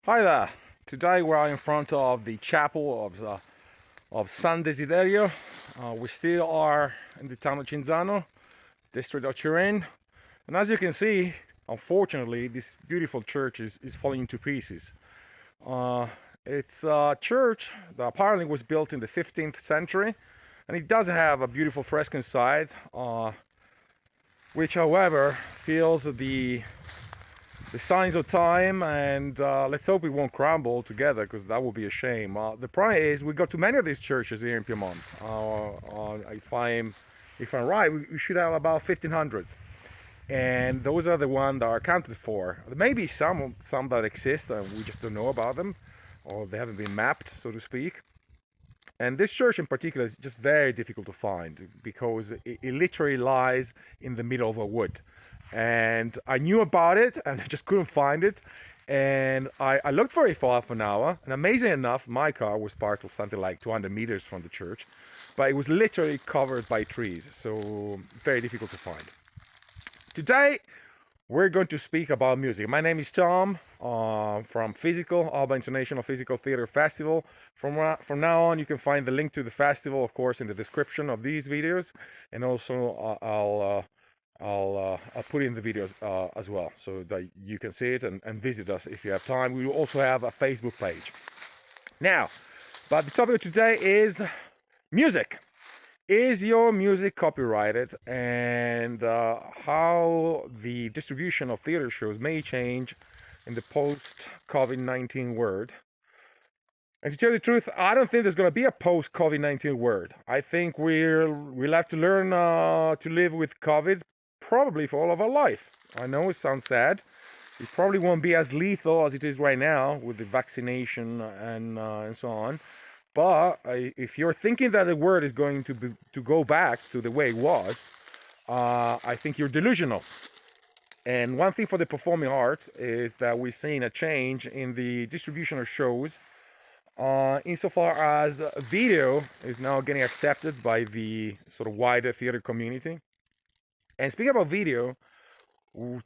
Hi there. Today we're in front of the chapel of San Desiderio. We still are in the town of Cinzano, district of Turin. And as you can see, unfortunately, this beautiful church is falling to pieces. Uh, it's a church that apparently was built in the 15th century, and it does have a beautiful fresco inside, which, however, feels the signs of time, and let's hope it won't crumble together, because that would be a shame. The problem is we got too many of these churches here in Piedmont. If I'm right, we should have about 1500s, and those are the ones that are accounted for. There may be some that exist and we just don't know about them, or they haven't been mapped, so to speak. And this church in particular is just very difficult to find because it literally lies in the middle of a wood. And I knew about it and I just couldn't find it. And I looked for it for half an hour. And amazing enough, my car was parked something like 200 meters from the church, but it was literally covered by trees. So very difficult to find. Today, we're going to speak about music. My name is Tom from Alba International Physical Theatre Festival. From now on, you can find the link to the festival, of course, in the description of these videos, and also I'll put in the videos as well, so that you can see it and visit us if you have time. We will also have a Facebook page. Now, but the topic of today is music. Is your music copyrighted, and how the distribution of theater shows may change in the post-COVID-19 world? And to tell you the truth, I don't think there's going to be a post-COVID-19 world. I think we'll have to learn to live with COVID probably for all of our life. I know it sounds sad. It probably won't be as lethal as it is right now with the vaccination and so on. But if you're thinking that the world is going to go back to the way it was, I think you're delusional. And one thing for the performing arts is that we're seeing a change in the distribution of shows, insofar as video is now getting accepted by the sort of wider theater community. And speaking about video,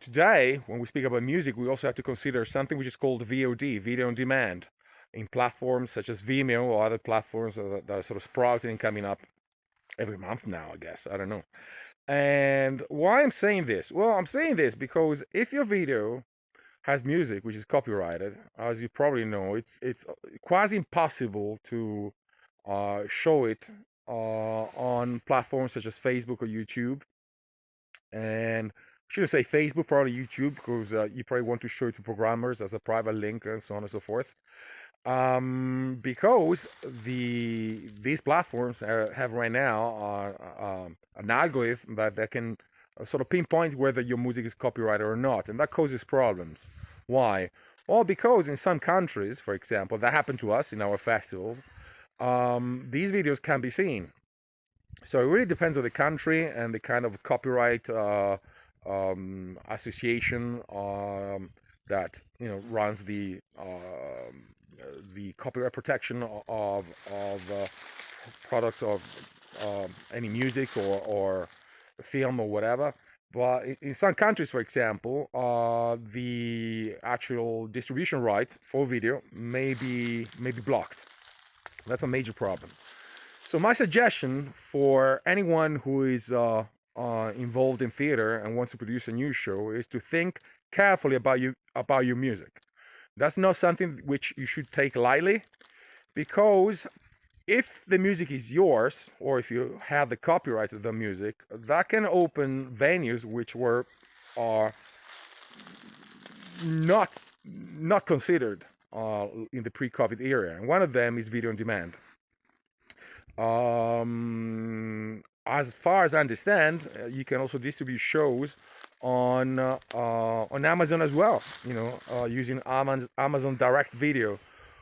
today, when we speak about music, we also have to consider something which is called VOD, video on demand, in platforms such as Vimeo or other platforms that are sort of sprouting and coming up every month now, I guess. I don't know. And why I'm saying this? Well, I'm saying this because if your video has music which is copyrighted, as you probably know, it's quasi impossible to show it on platforms such as Facebook or YouTube. And I shouldn't say Facebook, probably YouTube, because you probably want to show it to programmers as a private link and so on and so forth. Because these platforms have right now an algorithm that can sort of pinpoint whether your music is copyrighted or not, and that causes problems. Why? Well, because in some countries, for example, that happened to us in our festivals, these videos can be seen. So it really depends on the country and the kind of copyright association that runs the copyright protection of products of any music or film or whatever. But in some countries, for example, the actual distribution rights for video may be blocked. That's a major problem. So my suggestion for anyone who is involved in theater and wants to produce a new show is to think carefully about your music. That's not something which you should take lightly, because if the music is yours, or if you have the copyright of the music, that can open venues which were are not not considered in the pre-COVID era, and one of them is video on demand. As far as I understand, you can also distribute shows on Amazon as well. Using Amazon Direct Video,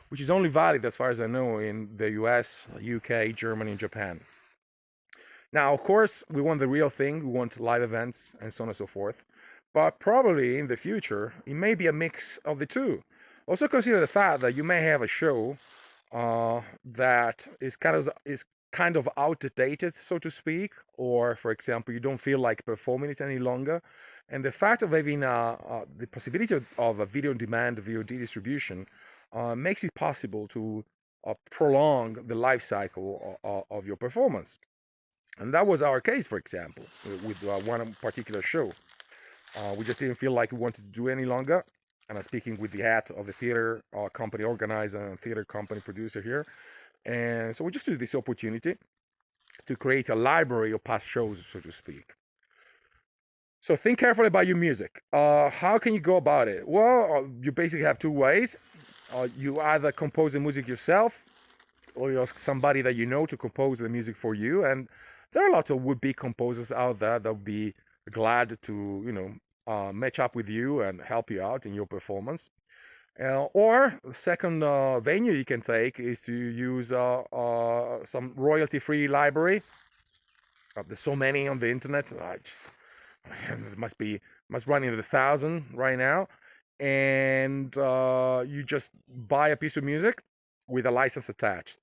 which is only valid, as far as I know, in the US, UK, Germany, and Japan. Now, of course, we want the real thing. We want live events and so on and so forth. But probably in the future, it may be a mix of the two. Also consider the fact that you may have a show that is kind of outdated, so to speak, or for example, you don't feel like performing it any longer. And the fact of having the possibility of a video on demand VOD distribution makes it possible to prolong the life cycle of your performance. And that was our case, for example, with one particular show. We just didn't feel like we wanted to do any longer. And I'm speaking with the hat of the theater company organizer and theater company producer here. And so we just took this opportunity to create a library of past shows, so to speak. So think carefully about your music. How can you go about it? Well, you basically have two ways. You either compose the music yourself, or you ask somebody that you know to compose the music for you. And there are lots of would-be composers out there that would be glad to, match up with you and help you out in your performance. Or the second venue you can take is to use some royalty-free library. There's so many on the internet. It must run in the thousand right now. And you just buy a piece of music with a license attached.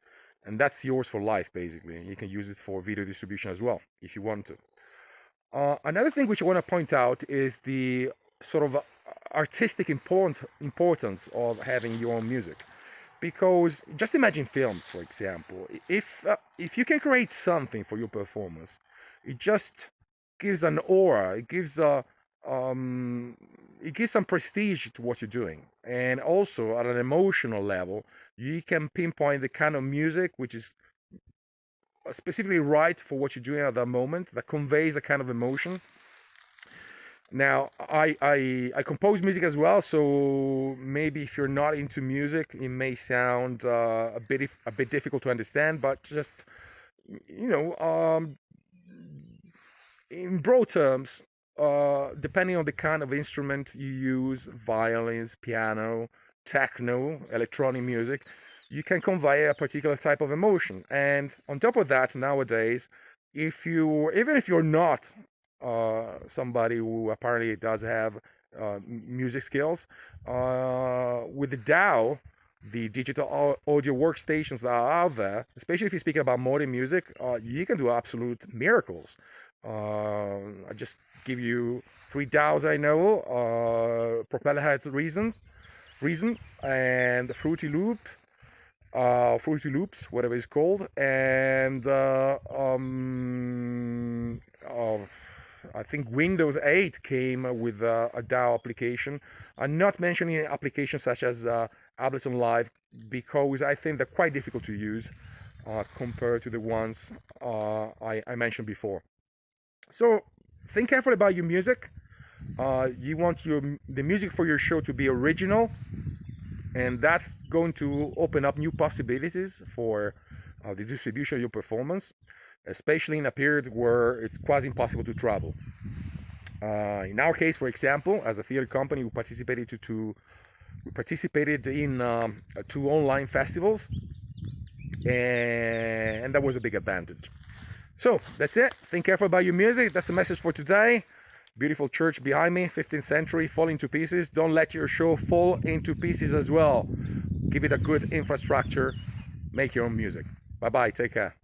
And that's yours for life, basically. You can use it for video distribution as well, if you want to. Another thing which I want to point out is the sort of artistic importance of having your own music. Because just imagine films, for example. If you can create something for your performance, it just gives an aura. It gives some prestige to what you're doing, and also at an emotional level, you can pinpoint the kind of music which is specifically right for what you're doing at that moment, that conveys a kind of emotion. Now, I compose music as well, so maybe if you're not into music, it may sound a bit difficult to understand. But just in broad terms, depending on the kind of instrument you use, violins, piano, techno, electronic music, you can convey a particular type of emotion. And on top of that, nowadays, even if you're not somebody who apparently does have music skills, with the DAW, the digital audio workstations that are out there, especially if you're speaking about modern music, you can do absolute miracles. I just give you 3 DAWs I know: Propeller Heads Reason, and Fruity Loops, whatever it's called, and I think Windows 8 came with a DAW application. I'm not mentioning applications such as Ableton Live, because I think they're quite difficult to use compared to the ones I mentioned before. So think carefully about your music. You want the music for your show to be original, and that's going to open up new possibilities for the distribution of your performance, especially in a period where it's quasi impossible to travel. In our case, for example, as a theater company, we participated in 2 online festivals, and that was a big advantage. So that's it. Think careful about your music. That's the message for today. Beautiful church behind me, 15th century, falling to pieces. Don't let your show fall into pieces as well. Give it a good infrastructure. Make your own music. Bye-bye. Take care.